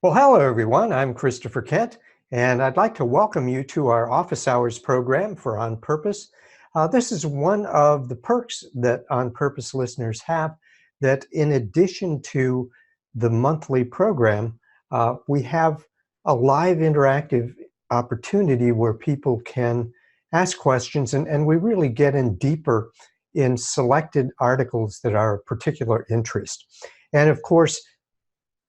Well, hello everyone. I'm Christopher Kent, and I'd like to welcome you to our office hours program for On Purpose. This is one of the perks that On Purpose listeners have, that in addition to the monthly program, we have a live interactive opportunity where people can ask questions, and we really get in deeper in selected articles that are of particular interest. And of course,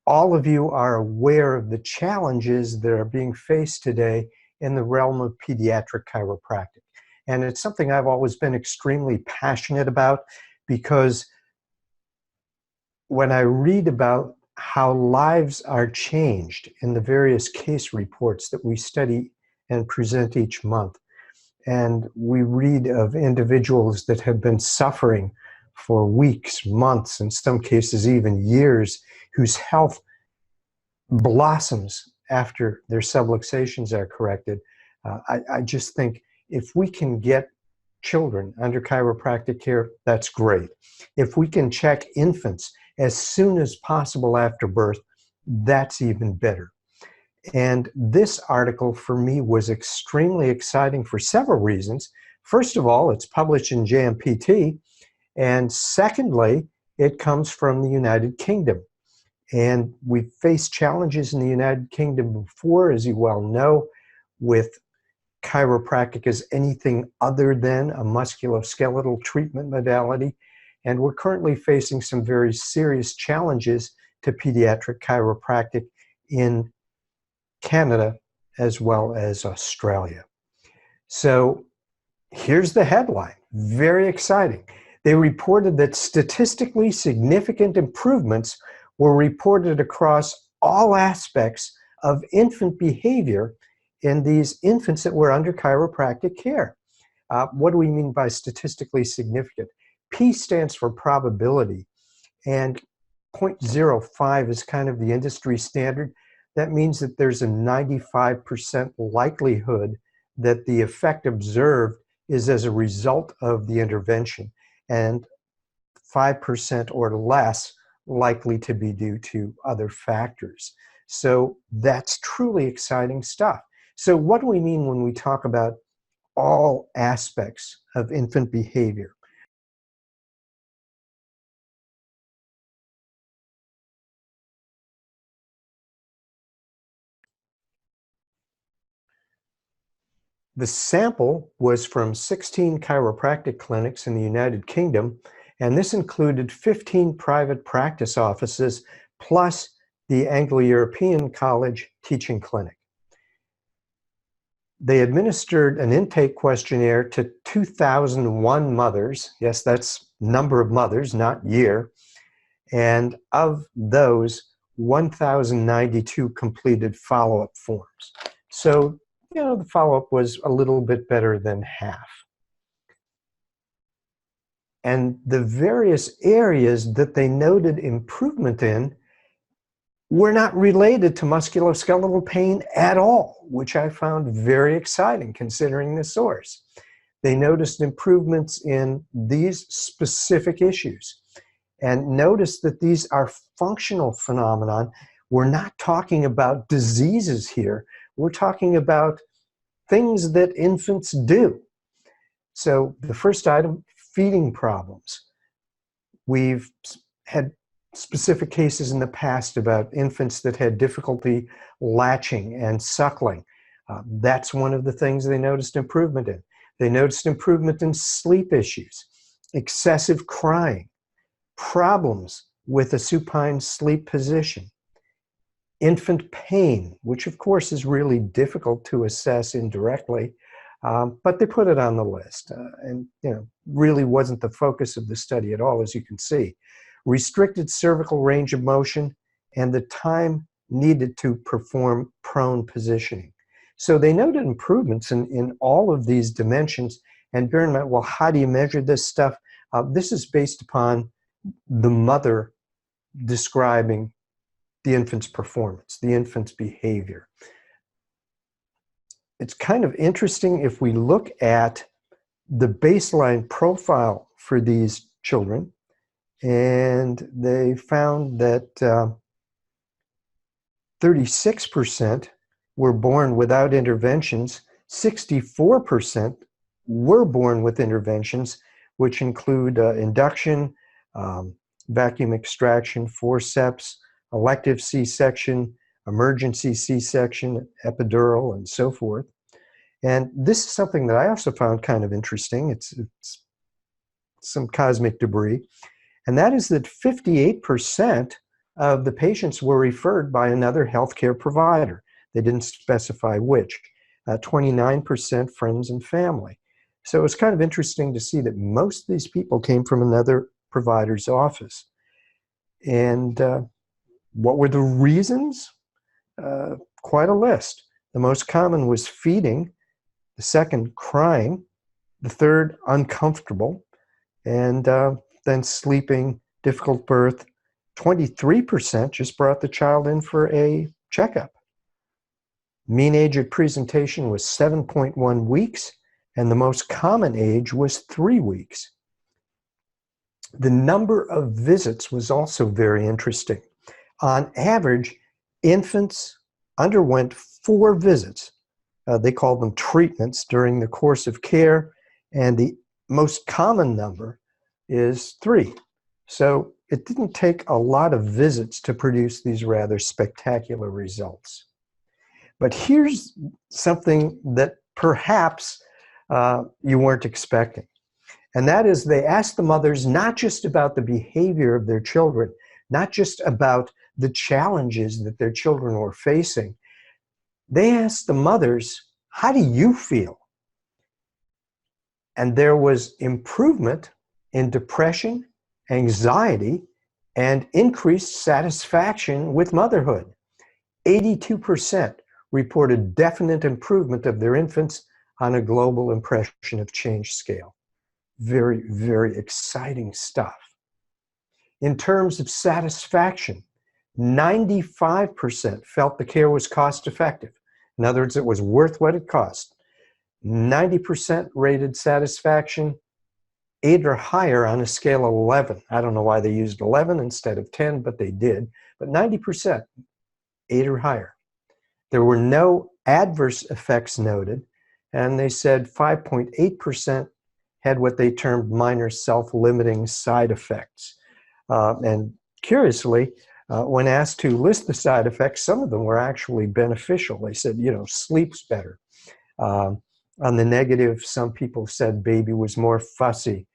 all of you are aware of the challenges that are being faced today in the realm of pediatric chiropractic. And it's something I've always been extremely passionate about, because when I read about how lives are changed in the various case reports that we study and present each month, and we read of individuals that have been suffering for weeks, months, in some cases even years, whose health blossoms after their subluxations are corrected. I just think if we can get children under chiropractic care, that's great. If we can check infants as soon as possible after birth, that's even better. And this article for me was extremely exciting for several reasons. First of all, it's published in JMPT, and secondly, it comes from the United Kingdom. And we've faced challenges in the United Kingdom before, as you well know, with chiropractic as anything other than a musculoskeletal treatment modality. And we're currently facing some very serious challenges to pediatric chiropractic in Canada as well as Australia. So here's the headline, very exciting. They reported that statistically significant improvements were reported across all aspects of infant behavior in these infants that were under chiropractic care. What do we mean by statistically significant? P stands for probability, and 0.05 is kind of the industry standard. That means that there's a 95% likelihood that the effect observed is as a result of the intervention, and 5% or less likely to be due to other factors. So that's truly exciting stuff. So what do we mean when we talk about all aspects of infant behavior? The sample was from 16 chiropractic clinics in the United Kingdom, and this included 15 private practice offices, plus the Anglo-European College teaching clinic. They administered an intake questionnaire to 2,001 mothers. Yes, that's number of mothers, not year. And of those, 1,092 completed follow-up forms. So, the follow-up was a little bit better than half. And the various areas that they noted improvement in were not related to musculoskeletal pain at all, which I found very exciting considering the source. They noticed improvements in these specific issues, and noticed that these are functional phenomenon. We're not talking about diseases here. We're talking about things that infants do. So the first item, feeding problems. We've had specific cases in the past about infants that had difficulty latching and suckling. That's one of the things they noticed improvement in. They noticed improvement in sleep issues, excessive crying, problems with a supine sleep position, infant pain, which of course is really difficult to assess indirectly, but they put it on the list, and really wasn't the focus of the study at all, as you can see. Restricted cervical range of motion and the time needed to perform prone positioning. So they noted improvements in all of these dimensions. And bear in mind, well, how do you measure this stuff? This is based upon the mother describing the infant's performance, the infant's behavior. It's kind of interesting if we look at the baseline profile for these children, and they found that 36% were born without interventions. 64% were born with interventions, which include induction, vacuum extraction, forceps, elective C-section, emergency C-section, epidural, and so forth. And this is something that I also found kind of interesting. It's some cosmic debris. And that is that 58% of the patients were referred by another healthcare provider. They didn't specify which. 29% friends and family. So it's kind of interesting to see that most of these people came from another provider's office. And what were the reasons? Quite a list. The most common was feeding, the second crying, the third uncomfortable, and then sleeping, difficult birth. 23% just brought the child in for a checkup. Mean age at presentation was 7.1 weeks, and the most common age was 3 weeks. The number of visits was also very interesting. On average, infants underwent 4 visits. They called them treatments during the course of care, and the most common number is 3. So it didn't take a lot of visits to produce these rather spectacular results. But here's something that perhaps you weren't expecting. And that is they asked the mothers not just about the behavior of their children, not just about the challenges that their children were facing. They asked the mothers, how do you feel? And there was improvement in depression, anxiety, and increased satisfaction with motherhood. 82% reported definite improvement of their infants on a global impression of change scale. Very, very exciting stuff. In terms of satisfaction, 95% felt the care was cost effective. In other words, it was worth what it cost. 90% rated satisfaction 8 or higher on a scale of 11. I don't know why they used 11 instead of 10, but they did. But 90%, 8 or higher. There were no adverse effects noted, and they said 5.8% had what they termed minor self-limiting side effects. And curiously, when asked to list the side effects, some of them were actually beneficial. They said, sleeps better. On the negative, some people said baby was more fussy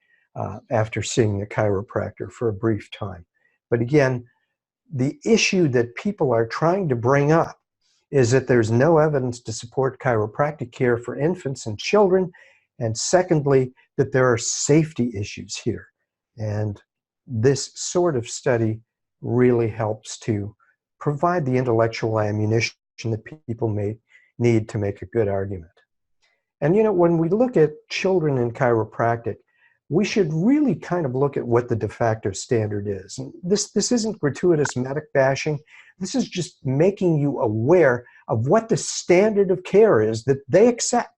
after seeing the chiropractor for a brief time. But again, the issue that people are trying to bring up is that there's no evidence to support chiropractic care for infants and children, and secondly, that there are safety issues here. And this sort of study really helps to provide the intellectual ammunition that people may need to make a good argument. And when we look at children in chiropractic, we should really kind of look at what the de facto standard is. And this isn't gratuitous medic bashing. This is just making you aware of what the standard of care is that they accept.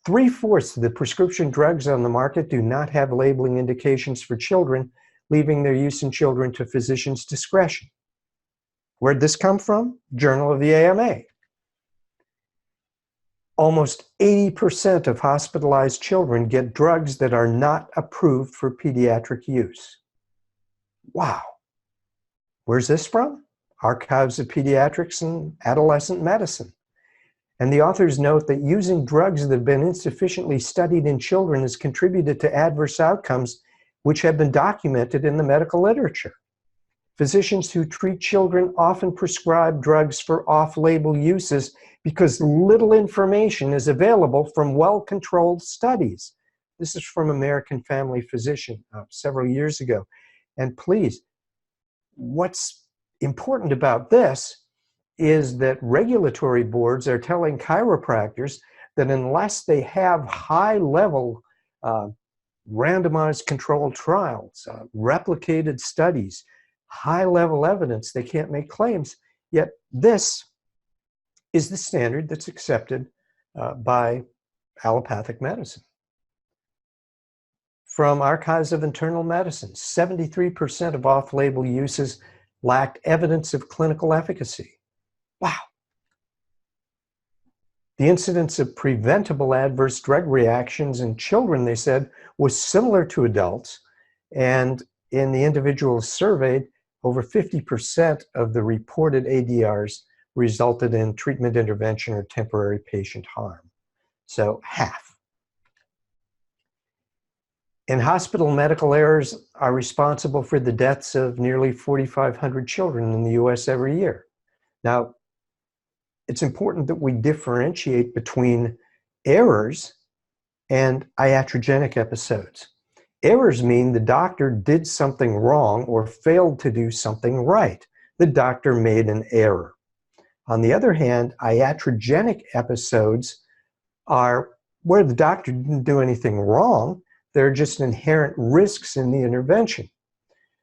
3/4 of the prescription drugs on the market do not have labeling indications for children, leaving their use in children to physicians' discretion. Where'd this come from? Journal of the AMA. Almost 80% of hospitalized children get drugs that are not approved for pediatric use. Wow. Where's this from? Archives of Pediatrics and Adolescent Medicine. And the authors note that using drugs that have been insufficiently studied in children has contributed to adverse outcomes which have been documented in the medical literature. Physicians who treat children often prescribe drugs for off-label uses because little information is available from well-controlled studies. This is from American Family Physician several years ago. And please, what's important about this is that regulatory boards are telling chiropractors that unless they have high-level randomized controlled trials, replicated studies, high-level evidence, they can't make claims. Yet this is the standard that's accepted by allopathic medicine. From Archives of Internal Medicine, 73% of off-label uses lacked evidence of clinical efficacy. Wow. The incidence of preventable adverse drug reactions in children, they said, was similar to adults. And in the individuals surveyed, over 50% of the reported ADRs resulted in treatment intervention or temporary patient harm. So half. In-hospital medical errors are responsible for the deaths of nearly 4,500 children in the US every year. Now, it's important that we differentiate between errors and iatrogenic episodes. Errors mean the doctor did something wrong or failed to do something right. The doctor made an error. On the other hand, iatrogenic episodes are where the doctor didn't do anything wrong. There are just inherent risks in the intervention.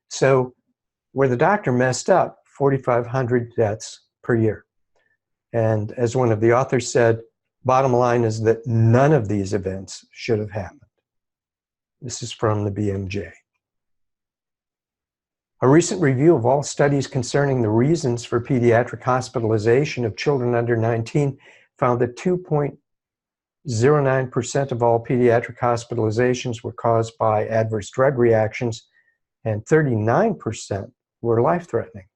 So where the doctor messed up, 4,500 deaths per year. And as one of the authors said, bottom line is that none of these events should have happened. This is from the BMJ. A recent review of all studies concerning the reasons for pediatric hospitalization of children under 19 found that 2.09% of all pediatric hospitalizations were caused by adverse drug reactions, and 39% were life-threatening.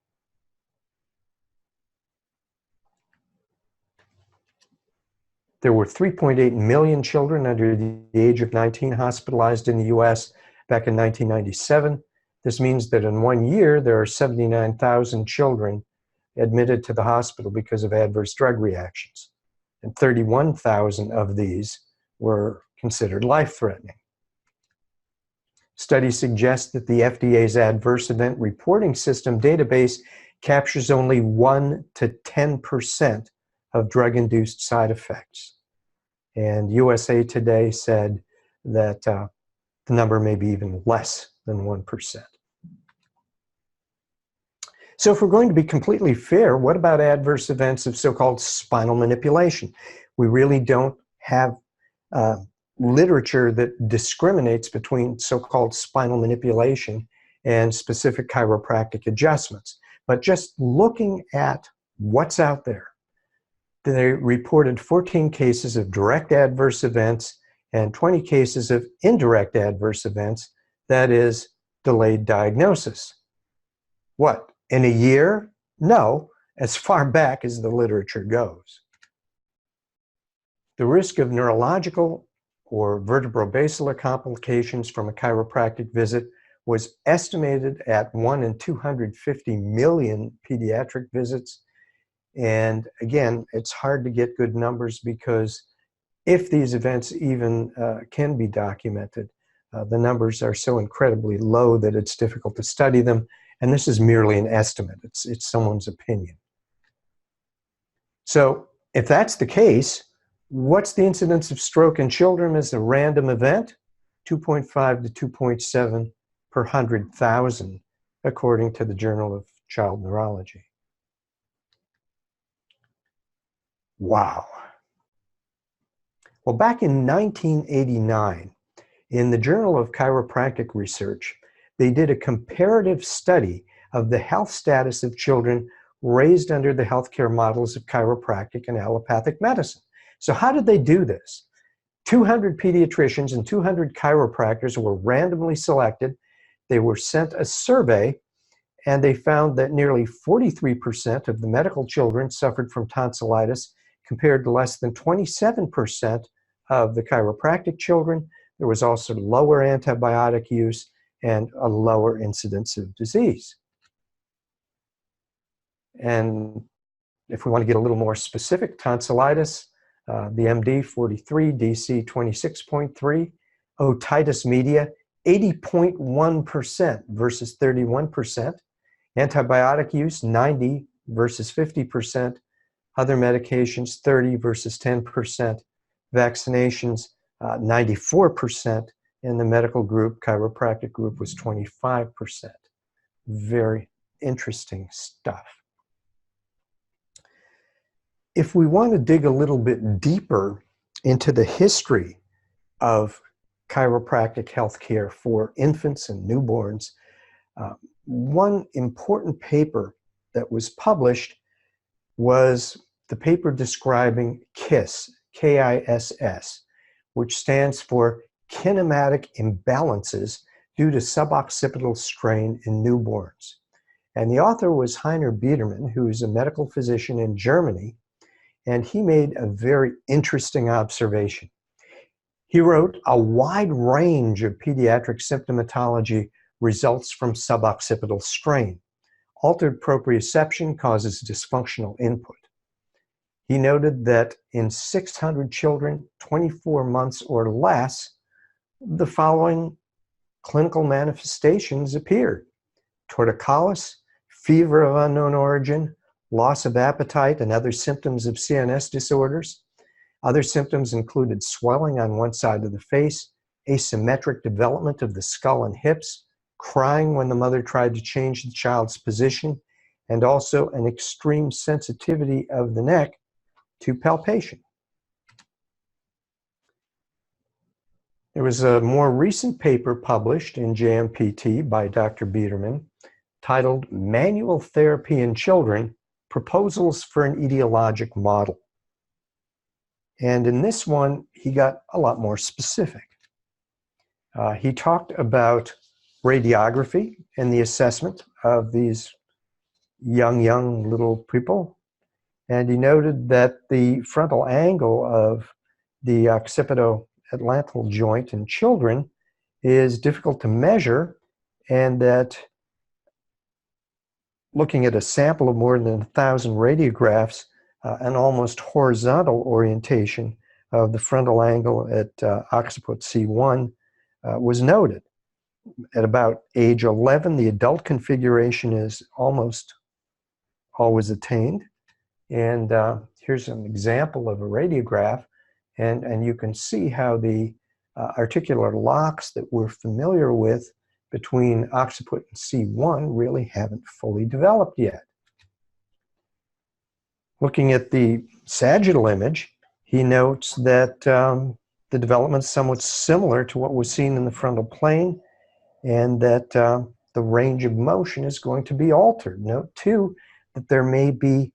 There were 3.8 million children under the age of 19 hospitalized in the US back in 1997. This means that in 1 year, there are 79,000 children admitted to the hospital because of adverse drug reactions. And 31,000 of these were considered life-threatening. Studies suggest that the FDA's adverse event reporting system database captures only 1 to 10% of drug-induced side effects. And USA Today said that the number may be even less than 1%. So if we're going to be completely fair, what about adverse events of so-called spinal manipulation? We really don't have literature that discriminates between so-called spinal manipulation and specific chiropractic adjustments. But just looking at what's out there, they reported 14 cases of direct adverse events and 20 cases of indirect adverse events, that is, delayed diagnosis. What, in a year? No, as far back as the literature goes. The risk of neurological or vertebrobasilar complications from a chiropractic visit was estimated at 1 in 250 million pediatric visits. And again, it's hard to get good numbers because if these events even can be documented, the numbers are so incredibly low that it's difficult to study them. And this is merely an estimate. It's someone's opinion. So if that's the case, what's the incidence of stroke in children as a random event? 2.5 to 2.7 per 100,000, according to the Journal of Child Neurology. Wow. Well, back in 1989, in the Journal of Chiropractic Research, they did a comparative study of the health status of children raised under the healthcare models of chiropractic and allopathic medicine. So how did they do this? 200 pediatricians and 200 chiropractors were randomly selected. They were sent a survey, and they found that nearly 43% of the medical children suffered from tonsillitis, compared to less than 27% of the chiropractic children. There was also lower antibiotic use and a lower incidence of disease. And if we want to get a little more specific, tonsillitis, the MD 43, DC 26.3, otitis media 80.1% versus 31%, antibiotic use 90 versus 50%, other medications 30 versus 10%, vaccinations 94%, and the medical group, chiropractic group, was 25%. Very interesting stuff. If we want to dig a little bit deeper into the history of chiropractic healthcare for infants and newborns, one important paper that was published was the paper describing KISS, K-I-S-S, which stands for kinematic imbalances due to suboccipital strain in newborns. And the author was Heiner Biedermann, who is a medical physician in Germany, and he made a very interesting observation. He wrote, a wide range of pediatric symptomatology results from suboccipital strain. Altered proprioception causes dysfunctional input. He noted that in 600 children, 24 months or less, the following clinical manifestations appeared: torticollis, fever of unknown origin, loss of appetite, and other symptoms of CNS disorders. Other symptoms included swelling on one side of the face, asymmetric development of the skull and hips, crying when the mother tried to change the child's position, and also an extreme sensitivity of the neck to palpation. There was a more recent paper published in JMPT by Dr. Biedermann titled Manual Therapy in Children, Proposals for an Etiologic Model. And in this one, he got a lot more specific. He talked about radiography and the assessment of these young little people. And he noted that the frontal angle of the occipito-atlantal joint in children is difficult to measure, and that looking at a sample of more than 1,000 radiographs, an almost horizontal orientation of the frontal angle at occiput C1 was noted. At about age 11, the adult configuration is almost always attained. And here's an example of a radiograph, and you can see how the articular locks that we're familiar with between occiput and C1 really haven't fully developed yet. Looking at the sagittal image, he notes that the development is somewhat similar to what was seen in the frontal plane, and that the range of motion is going to be altered. Note, too, that there may be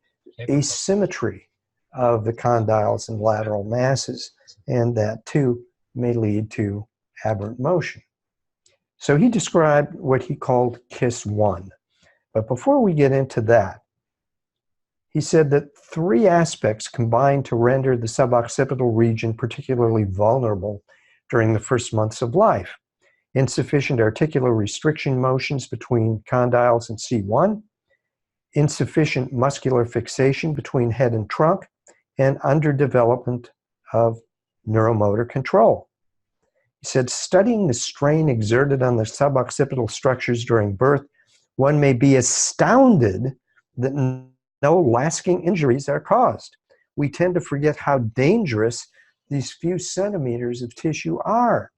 asymmetry of the condyles and lateral masses, and that, too, may lead to aberrant motion. So he described what he called KISS 1. But before we get into that, he said that 3 aspects combine to render the suboccipital region particularly vulnerable during the first months of life: insufficient articular restriction motions between condyles and C1, insufficient muscular fixation between head and trunk, and underdevelopment of neuromotor control. He said, studying the strain exerted on the suboccipital structures during birth, one may be astounded that no lasting injuries are caused. We tend to forget how dangerous these few centimeters of tissue are.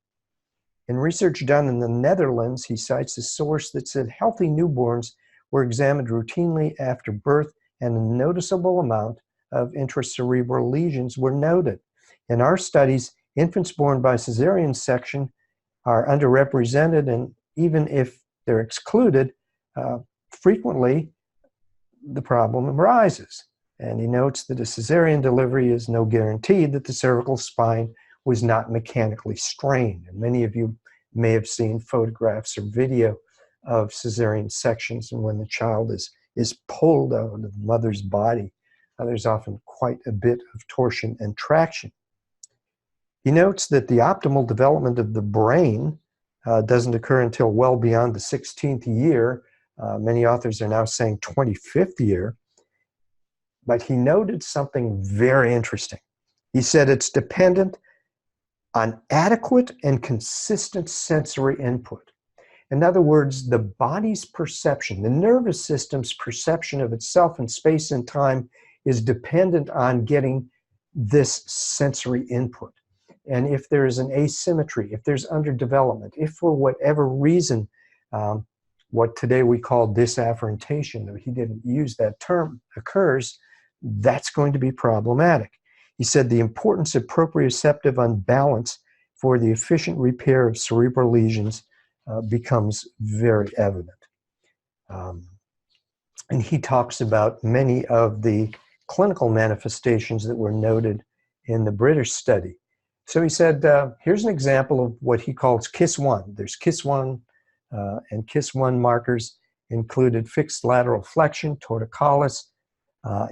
In research done in the Netherlands, he cites a source that said healthy newborns were examined routinely after birth, and a noticeable amount of intracerebral lesions were noted. In our studies, infants born by cesarean section are underrepresented, and even if they're excluded, frequently the problem arises. And he notes that a cesarean delivery is no guarantee that the cervical spine was not mechanically strained. And many of you may have seen photographs or video of cesarean sections, and when the child is pulled out of the mother's body, there's often quite a bit of torsion and traction. He notes that the optimal development of the brain doesn't occur until well beyond the 16th year. Many authors are now saying 25th year. But he noted something very interesting. He said it's dependent on adequate and consistent sensory input. In other words, the body's perception, the nervous system's perception of itself in space and time is dependent on getting this sensory input. And if there is an asymmetry, if there's underdevelopment, if for whatever reason, what today we call disafferentation, though he didn't use that term, occurs, that's going to be problematic. He said the importance of proprioceptive unbalance for the efficient repair of cerebral lesions becomes very evident. Um, and he talks about many of the clinical manifestations that were noted in the British study. So he said, here's an example of what he calls KISS-1. There's KISS-1, and KISS-1 markers included fixed lateral flexion, torticollis,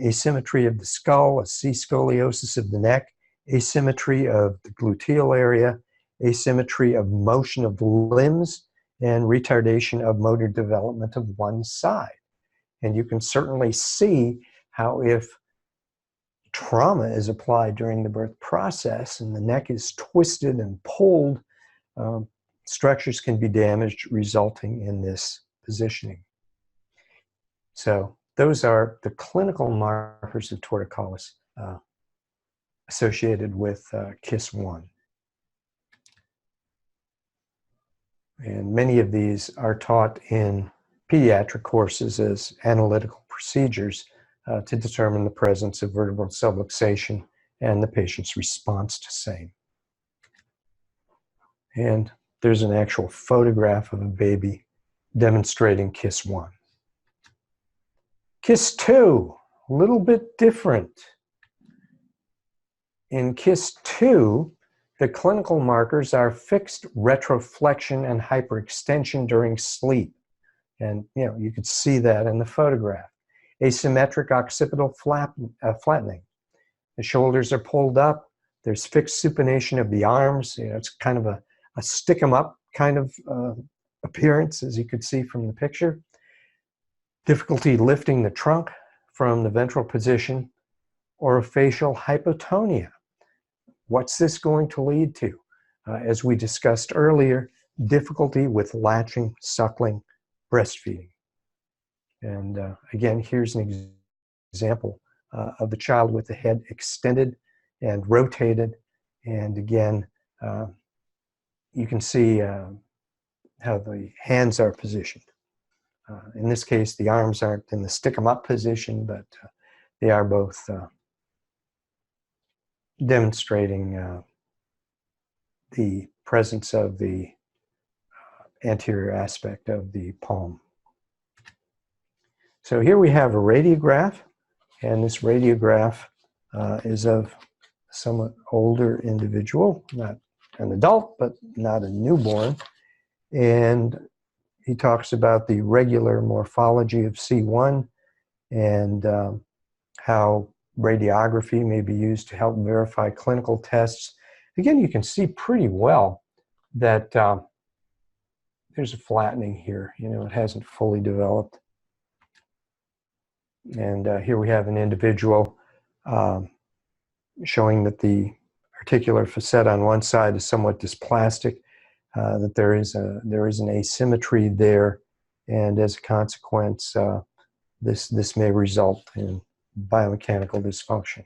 asymmetry of the skull, a C-scoliosis of the neck, asymmetry of the gluteal area, asymmetry of motion of the limbs, and retardation of motor development of one side. And you can certainly see how if trauma is applied during the birth process and the neck is twisted and pulled, structures can be damaged, resulting in this positioning. So those are the clinical markers of torticollis associated with KISS-1. And many of these are taught in pediatric courses as analytical procedures to determine the presence of vertebral subluxation and the patient's response to same. And there's an actual photograph of a baby demonstrating KISS-1. KISS-2, a little bit different. In KISS-2, the clinical markers are fixed retroflexion and hyperextension during sleep. And you could see that in the photograph. Asymmetric occipital flattening. The shoulders are pulled up. There's fixed supination of the arms. It's kind of a stick 'em up kind of appearance, as you could see from the picture. Difficulty lifting the trunk from the ventral position, or a facial hypotonia. What's this going to lead to? As we discussed earlier, difficulty with latching, suckling, breastfeeding. And again, here's an example of the child with the head extended and rotated. And again, you can see how the hands are positioned. In this case, the arms aren't in the stick-em-up position, but they are both demonstrating the presence of the anterior aspect of the palm. So here we have a radiograph, and this radiograph is of a somewhat older individual, not an adult, but not a newborn. And he talks about the regular morphology of C1 and how radiography may be used to help verify clinical tests. Again, you can see pretty well that there's a flattening here. It hasn't fully developed. And here we have an individual showing that the articular facet on one side is somewhat dysplastic, that there is an asymmetry there, and as a consequence, this may result in biomechanical dysfunction.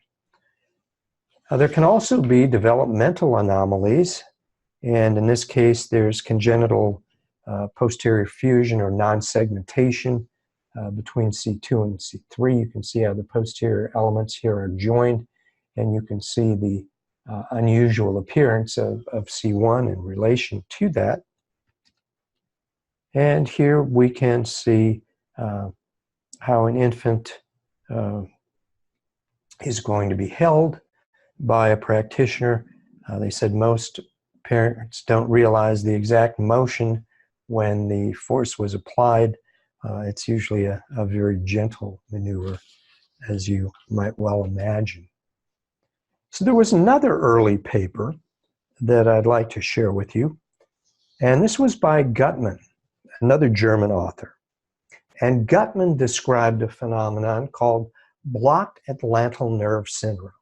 There can also be developmental anomalies, and in this case, there's congenital posterior fusion or non-segmentation between C2 and C3. You can see how the posterior elements here are joined, and you can see the unusual appearance of C1 in relation to that. And here we can see how an infant is going to be held by a practitioner. They said most parents don't realize the exact motion when the force was applied. It's usually a very gentle maneuver, as you might well imagine. So there was another early paper that I'd like to share with you, and this was by Gutmann, another German author. And Gutmann described a phenomenon called blocked Atlantal Nerve Syndrome.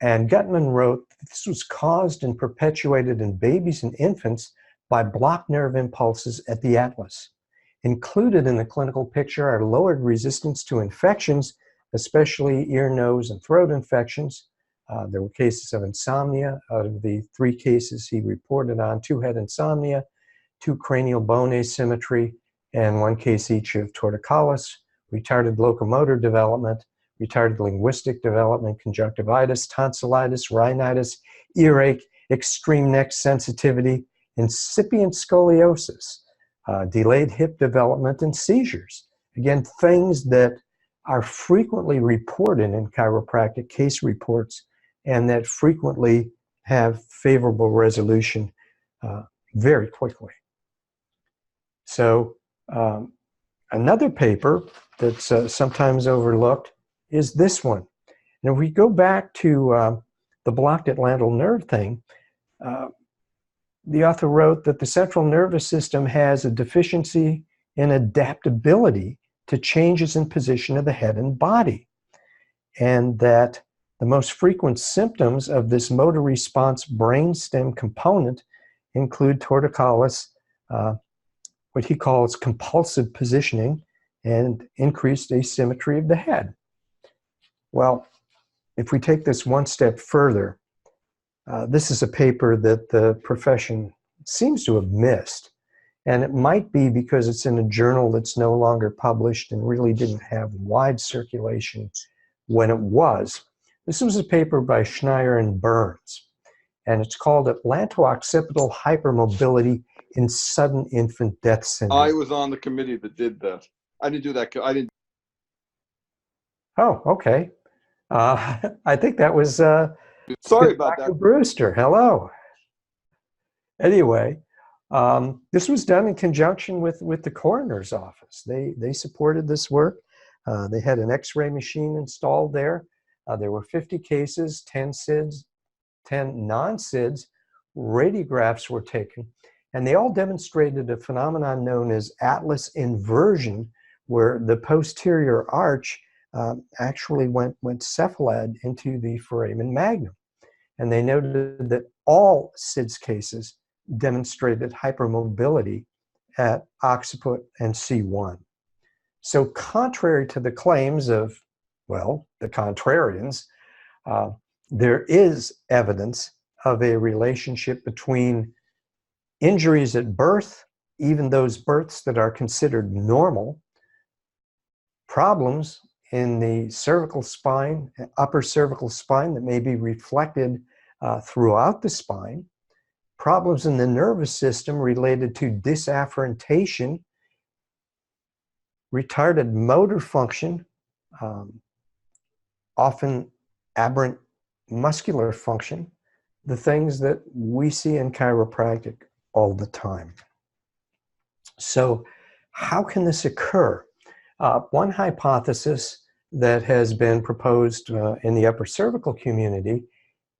And Gutmann wrote that this was caused and perpetuated in babies and infants by blocked nerve impulses at the atlas. Included in the clinical picture are lowered resistance to infections, especially ear, nose, and throat infections. There were cases of insomnia. Out of the 3 cases he reported on, 2 had insomnia, 2 cranial bone asymmetry, and 1 case each of torticollis, retarded locomotor development, retarded linguistic development, conjunctivitis, tonsillitis, rhinitis, earache, extreme neck sensitivity, incipient scoliosis. delayed hip development, and seizures. Again, things that are frequently reported in chiropractic case reports and that frequently have favorable resolution very quickly. So another paper that's sometimes overlooked is this one. And if we go back to the blocked Atlantal nerve thing, the author wrote that the central nervous system has a deficiency in adaptability to changes in position of the head and body, and that the most frequent symptoms of this motor response brainstem component include torticollis, what he calls compulsive positioning, and increased asymmetry of the head. Well, if we take this one step further, this is a paper that the profession seems to have missed. And it might be because it's in a journal that's no longer published and really didn't have wide circulation when it was. This was a paper by Schneier and Burns, and it's called Atlanto-Occipital Hypermobility in Sudden Infant Death Syndrome. I was on the committee that did that. I didn't do that. I didn't. Oh, okay. I think that was Sorry about Dr. that. Brewster. Hello. Anyway, this was done in conjunction with the coroner's office. They supported this work. They had an X-ray machine installed there. There were 50 cases, 10 SIDS, 10 non-SIDS. Radiographs were taken, and they all demonstrated a phenomenon known as atlas inversion, where the posterior arch actually went cephalad into the foramen magnum. And they noted that all SIDS cases demonstrated hypermobility at occiput and C1. So contrary to the claims of, well, the contrarians, there is evidence of a relationship between injuries at birth, even those births that are considered normal, problems in the cervical spine, upper cervical spine that may be reflected throughout the spine, problems in the nervous system related to disafferentation, retarded motor function, often aberrant muscular function, the things that we see in chiropractic all the time. So how can this occur? One hypothesis that has been proposed in the upper cervical community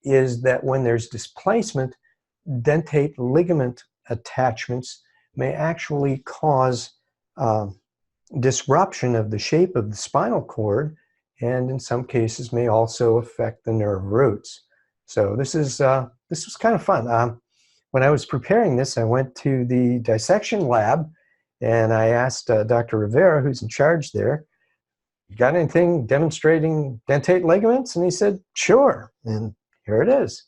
is that when there's displacement, dentate ligament attachments may actually cause disruption of the shape of the spinal cord, and in some cases may also affect the nerve roots. So this was kind of fun. When I was preparing this, I went to the dissection lab and I asked Dr. Rivera, who's in charge there, "You got anything demonstrating dentate ligaments?" And he said, "Sure." And here it is.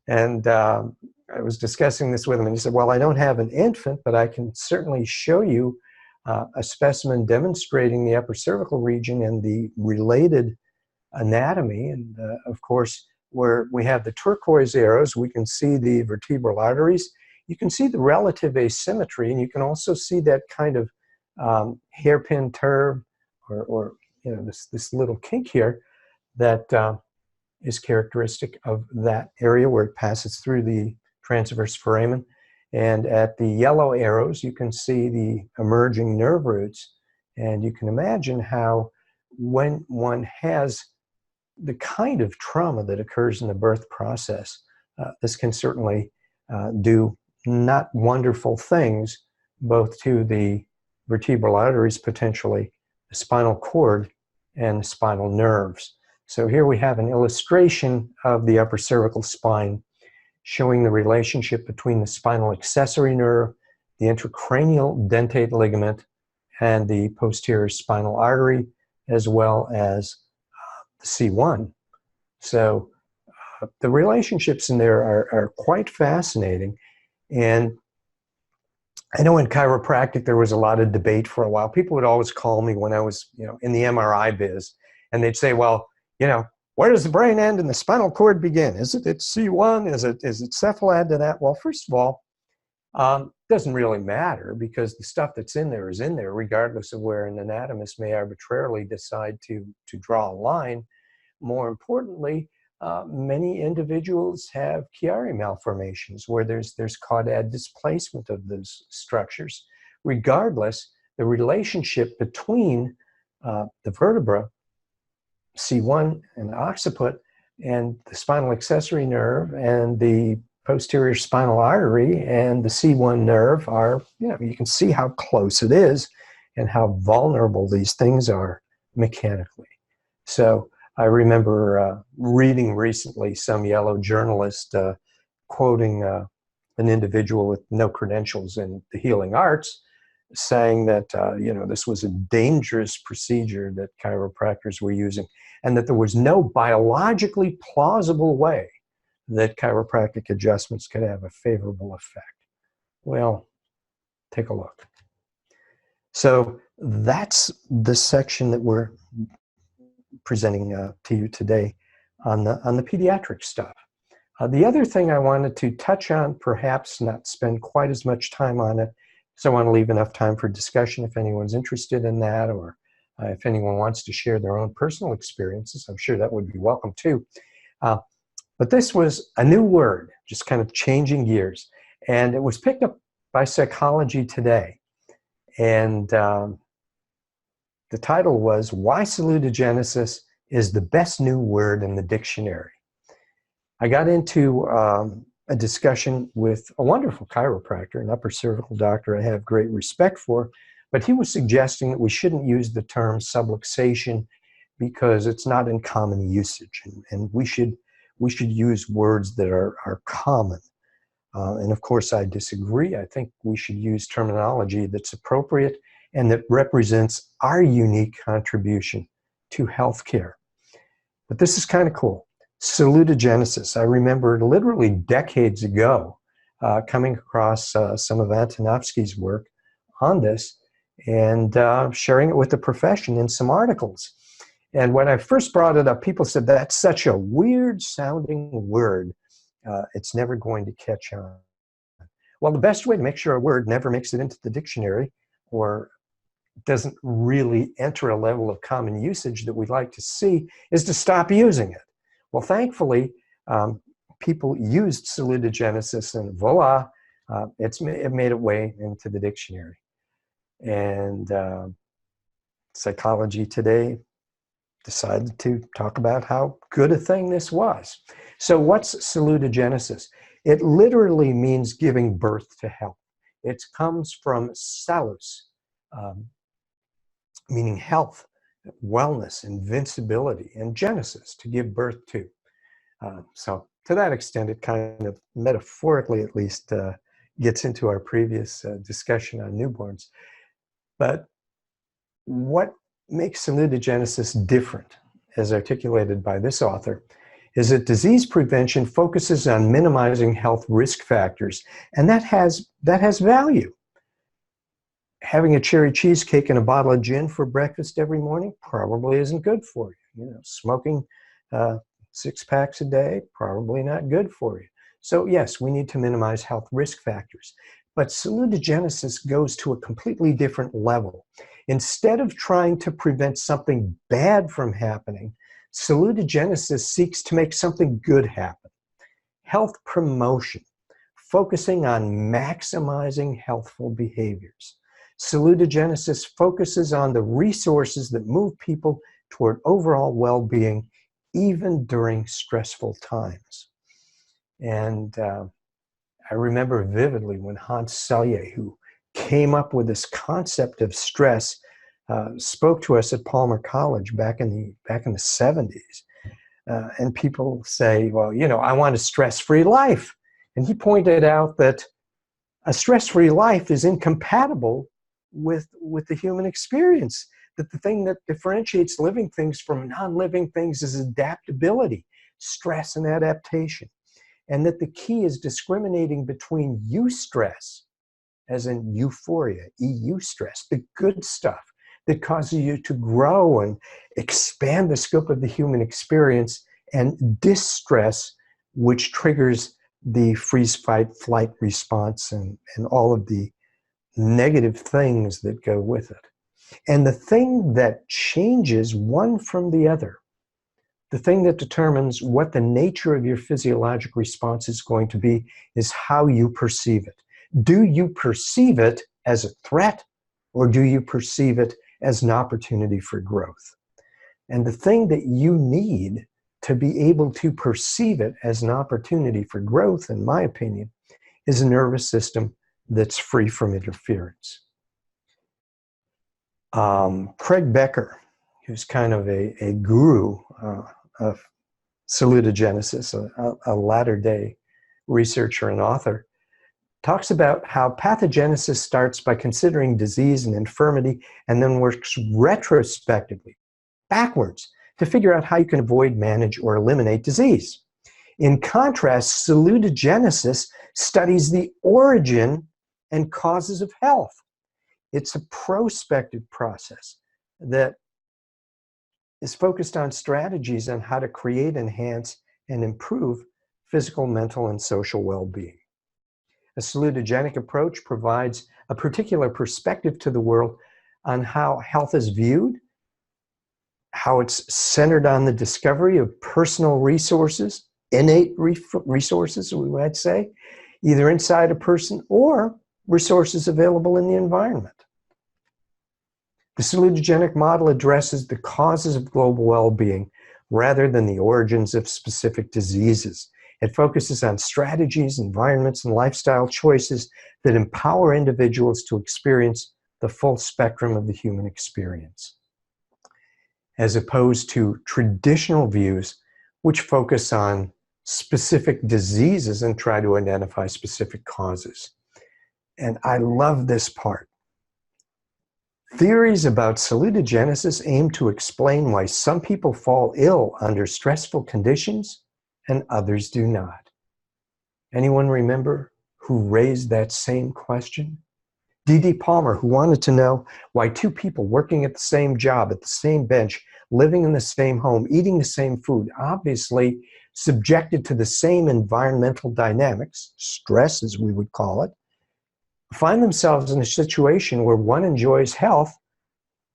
And I was discussing this with him, and he said, "Well, I don't have an infant, but I can certainly show you a specimen demonstrating the upper cervical region and the related anatomy." And of course, where we have the turquoise arrows, we can see the vertebral arteries. You can see the relative asymmetry, and you can also see that kind of hairpin turb, or you know, this little kink here that is characteristic of that area where it passes through the transverse foramen. And at the yellow arrows, you can see the emerging nerve roots. And you can imagine how when one has the kind of trauma that occurs in the birth process, this can certainly do not wonderful things, both to the vertebral arteries, potentially, the spinal cord, and the spinal nerves. So here we have an illustration of the upper cervical spine showing the relationship between the spinal accessory nerve, the intracranial dentate ligament, and the posterior spinal artery, as well as the C1. So the relationships in there are quite fascinating. And I know in chiropractic there was a lot of debate for a while. People would always call me when I was, in the MRI biz, and they'd say, "Well, where does the brain end and the spinal cord begin? Is it at C1? Is it cephalad to that?" Well, first of all, Doesn't really matter because the stuff that's in there is in there, regardless of where an anatomist may arbitrarily decide to draw a line. More importantly, many individuals have Chiari malformations where there's caudad displacement of those structures. Regardless, the relationship between the vertebra, C1 and occiput, and the spinal accessory nerve and the posterior spinal artery and the C1 nerve are, you can see how close it is and how vulnerable these things are mechanically. So I remember reading recently some yellow journalist quoting an individual with no credentials in the healing arts, saying that this was a dangerous procedure that chiropractors were using, and that there was no biologically plausible way that chiropractic adjustments could have a favorable effect. Well, take a look. So that's the section that we're presenting to you today on the pediatric stuff. The other thing I wanted to touch on, perhaps not spend quite as much time on it, so I want to leave enough time for discussion if anyone's interested in that, or if anyone wants to share their own personal experiences, I'm sure that would be welcome too. But this was a new word, just kind of changing gears, and it was picked up by Psychology Today. And the title was, "Why Salutogenesis is the Best New Word in the Dictionary." I got into a discussion with a wonderful chiropractor, an upper cervical doctor I have great respect for, but he was suggesting that we shouldn't use the term subluxation because it's not in common usage, and we should use words that are common. And of course, I disagree. I think we should use terminology that's appropriate and that represents our unique contribution to healthcare. But this is kind of cool. Salutogenesis. I remember literally decades ago coming across some of Antonovsky's work on this and sharing it with the profession in some articles. And when I first brought it up, people said, that's such a weird sounding word. It's never going to catch on. Well, the best way to make sure a word never makes it into the dictionary or doesn't really enter a level of common usage that we'd like to see is to stop using it. Well, thankfully, people used salutogenesis, and voila, it made its way into the dictionary. And Psychology Today decided to talk about how good a thing this was. So what's salutogenesis? It literally means giving birth to health. It comes from salus, meaning health, wellness, invincibility, and genesis, to give birth to. So to that extent, it kind of metaphorically at least gets into our previous discussion on newborns. But what makes salutogenesis different, as articulated by this author, is that disease prevention focuses on minimizing health risk factors, and that has value. Having a cherry cheesecake and a bottle of gin for breakfast every morning probably isn't good for you. Smoking 6 packs a day, probably not good for you. So yes, we need to minimize health risk factors. But salutogenesis goes to a completely different level. Instead of trying to prevent something bad from happening, salutogenesis seeks to make something good happen. Health promotion, focusing on maximizing healthful behaviors. Salutogenesis focuses on the resources that move people toward overall well-being, even during stressful times. And I remember vividly when Hans Selye, who came up with this concept of stress, spoke to us at Palmer College back in the 70s. And people say, well, I want a stress-free life. And he pointed out that a stress-free life is incompatible with the human experience, that the thing that differentiates living things from non-living things is adaptability, stress, and adaptation. And that the key is discriminating between eustress, as in euphoria, EU stress, the good stuff that causes you to grow and expand the scope of the human experience, and distress, which triggers the freeze, fight, flight response and all of the negative things that go with it. And the thing that changes one from the other, the thing that determines what the nature of your physiologic response is going to be, is how you perceive it. Do you perceive it as a threat, or do you perceive it as an opportunity for growth? And the thing that you need to be able to perceive it as an opportunity for growth, in my opinion, is a nervous system that's free from interference. Craig Becker, who's kind of a guru of salutogenesis, a latter-day researcher and author, talks about how pathogenesis starts by considering disease and infirmity and then works retrospectively, backwards, to figure out how you can avoid, manage, or eliminate disease. In contrast, salutogenesis studies the origin and causes of health. It's a prospective process that is focused on strategies on how to create, enhance, and improve physical, mental, and social well-being. A salutogenic approach provides a particular perspective to the world on how health is viewed, how it's centered on the discovery of personal resources, innate resources, we might say, either inside a person or resources available in the environment. The salutogenic model addresses the causes of global well-being rather than the origins of specific diseases. It focuses on strategies, environments, and lifestyle choices that empower individuals to experience the full spectrum of the human experience, as opposed to traditional views which focus on specific diseases and try to identify specific causes. And I love this part. Theories about salutogenesis aim to explain why some people fall ill under stressful conditions and others do not. Anyone remember who raised that same question? D.D. Palmer, who wanted to know why two people working at the same job, at the same bench, living in the same home, eating the same food, obviously subjected to the same environmental dynamics, stress as we would call it, find themselves in a situation where one enjoys health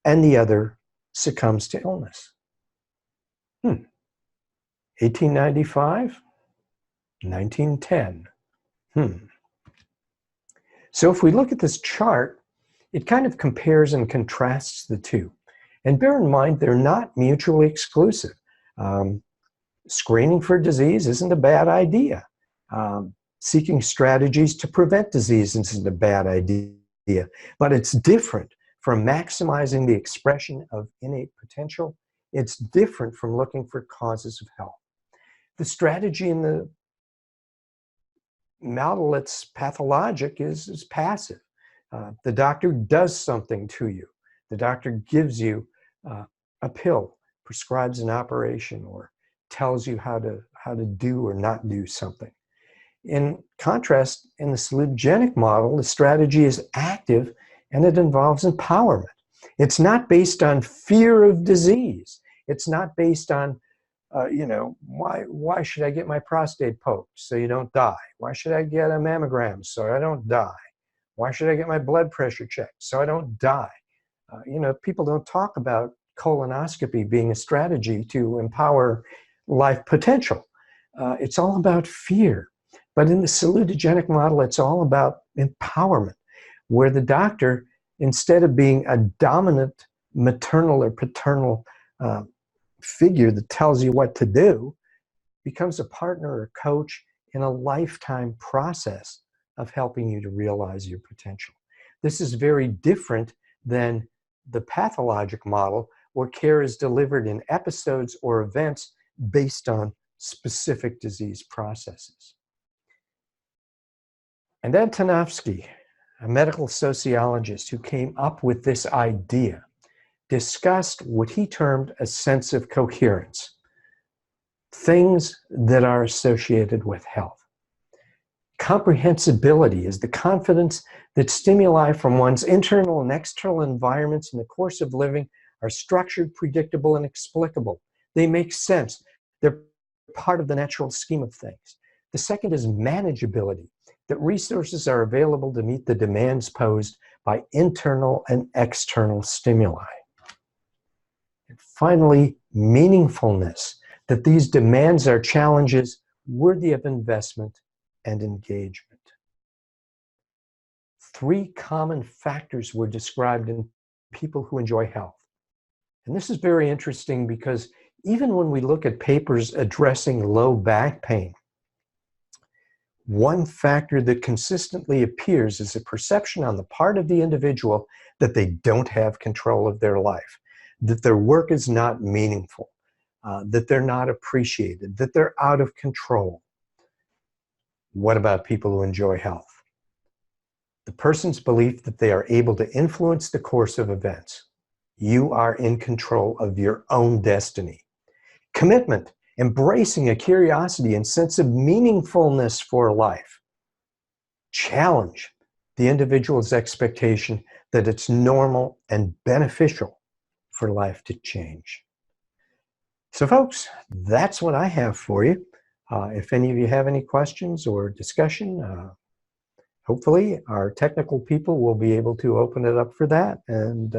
and the other succumbs to illness. 1895, 1910. So if we look at this chart, it kind of compares and contrasts the two. And bear in mind, they're not mutually exclusive. Screening for disease isn't a bad idea. Seeking strategies to prevent disease isn't a bad idea, but it's different from maximizing the expression of innate potential. It's different from looking for causes of health. The strategy in the model that's pathologic is passive. The doctor does something to you. The doctor gives you a pill, prescribes an operation, or tells you how to do or not do something. In contrast, in the salutogenic model, the strategy is active and it involves empowerment. It's not based on fear of disease. It's not based on, why should I get my prostate poked so you don't die? Why should I get a mammogram so I don't die? Why should I get my blood pressure checked so I don't die? People don't talk about colonoscopy being a strategy to empower life potential. It's all about fear. But in the salutogenic model, it's all about empowerment, where the doctor, instead of being a dominant maternal or paternal figure that tells you what to do, becomes a partner or coach in a lifetime process of helping you to realize your potential. This is very different than the pathologic model, where care is delivered in episodes or events based on specific disease processes. And Antonovsky, a medical sociologist who came up with this idea, discussed what he termed a sense of coherence, things that are associated with health. Comprehensibility is the confidence that stimuli from one's internal and external environments in the course of living are structured, predictable, and explicable. They make sense. They're part of the natural scheme of things. The second is manageability, that resources are available to meet the demands posed by internal and external stimuli. And finally, meaningfulness, that these demands are challenges worthy of investment and engagement. 3 common factors were described in people who enjoy health. And this is very interesting because even when we look at papers addressing low back pain, one factor that consistently appears is a perception on the part of the individual that they don't have control of their life, that their work is not meaningful, that they're not appreciated, that they're out of control. What about people who enjoy health? The person's belief that they are able to influence the course of events. You are in control of your own destiny. Commitment, embracing a curiosity and sense of meaningfulness for life. Challenge, the individual's expectation that it's normal and beneficial for life to change. So folks, that's what I have for you. If any of you have any questions or discussion, hopefully our technical people will be able to open it up for that, and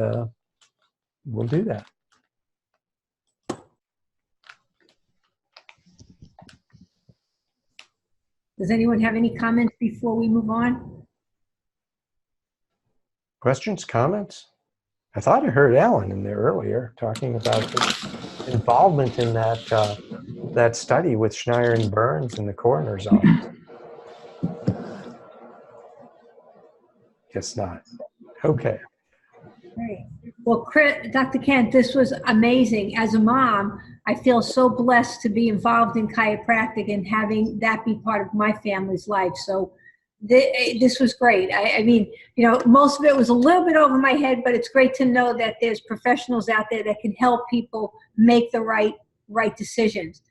we'll do that. Does anyone have any comments before we move on? Questions, comments? I thought I heard Alan in there earlier talking about his involvement in that study with Schneier and Burns in the coroner's office. Guess not. Okay. Great. Well, Dr. Kent, this was amazing. As a mom, I feel so blessed to be involved in chiropractic and having that be part of my family's life. So this was great. I mean, you know, most of it was a little bit over my head, but it's great to know that there's professionals out there that can help people make the right decisions.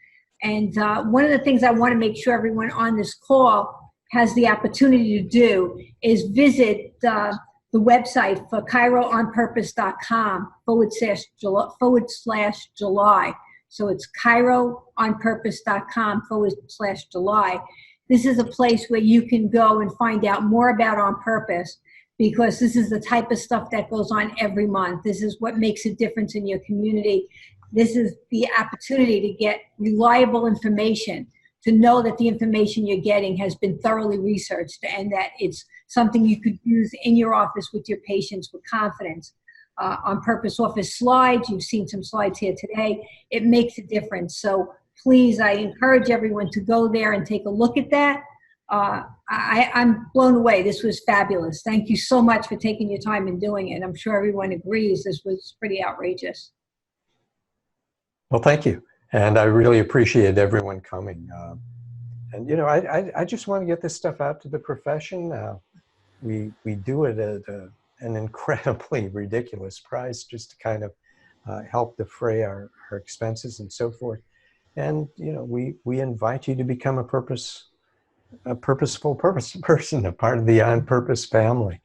And one of the things I want to make sure everyone on this call has the opportunity to do is visit the website for chiroonpurpose.com/July. So it's chiroonpurpose.com/July. This is a place where you can go and find out more about On Purpose, because this is the type of stuff that goes on every month. This is what makes a difference in your community. This is the opportunity to get reliable information, to know that the information you're getting has been thoroughly researched and that it's something you could use in your office with your patients with confidence. On Purpose office slides, you've seen some slides here today. It makes a difference. So please, I encourage everyone to go there and take a look at that. I'm blown away. This was fabulous. Thank you so much for taking your time and doing it. I'm sure everyone agrees this was pretty outrageous. Well, thank you. And I really appreciate everyone coming. And, you know, I just want to get this stuff out to the profession. We do it at an incredibly ridiculous price just to kind of help defray our expenses and so forth. And, you know, we invite you to become a purposeful person, a part of the On Purpose family.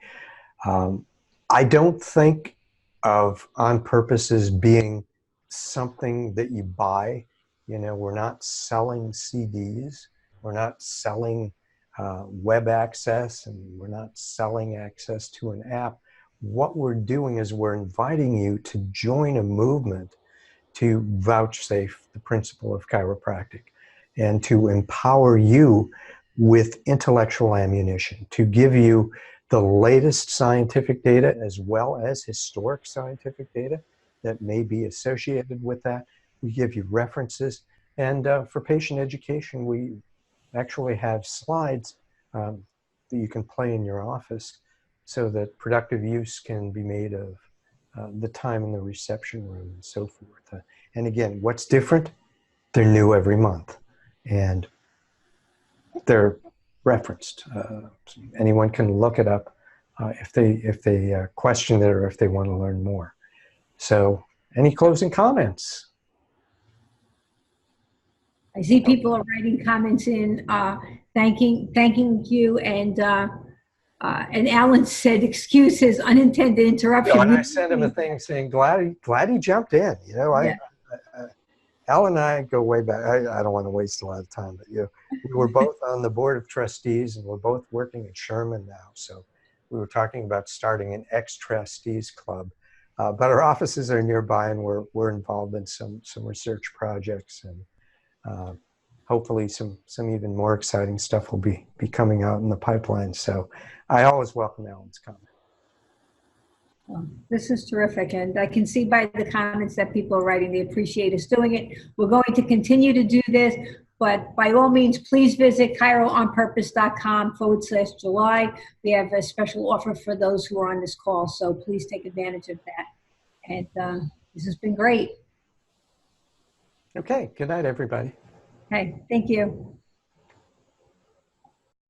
I don't think of On Purpose as being something that you buy. You know, we're not selling CDs. We're not selling web access, and we're not selling access to an app. What we're doing is we're inviting you to join a movement to vouchsafe the principle of chiropractic and to empower you with intellectual ammunition, to give you the latest scientific data as well as historic scientific data that may be associated with that. We give you references. And for patient education, we actually have slides that you can play in your office so that productive use can be made of the time in the reception room and so forth. And again, what's different? They're new every month. And they're referenced. Anyone can look it up if they question it or if they want to learn more. So, any closing comments? I see people are writing comments in, thanking you, and Alan said, excuses, unintended interruption. You know, and I sent him a thing saying, glad he jumped in. You know, Yeah. Al and I go way back. I don't want to waste a lot of time, but we were both on the board of trustees, and we're both working at Sherman now. So we were talking about starting an ex-trustees club. But our offices are nearby, and we're involved in some research projects, and hopefully some even more exciting stuff will be coming out in the pipeline. So I always welcome Alan's comment. Well, this is terrific, and I can see by the comments that people are writing, they appreciate us doing it. We're going to continue to do this, but by all means, please visit chiroonpurpose.com/July. We have a special offer for those who are on this call, so please take advantage of that. And this has been great. Okay, good night, everybody. Okay, thank you.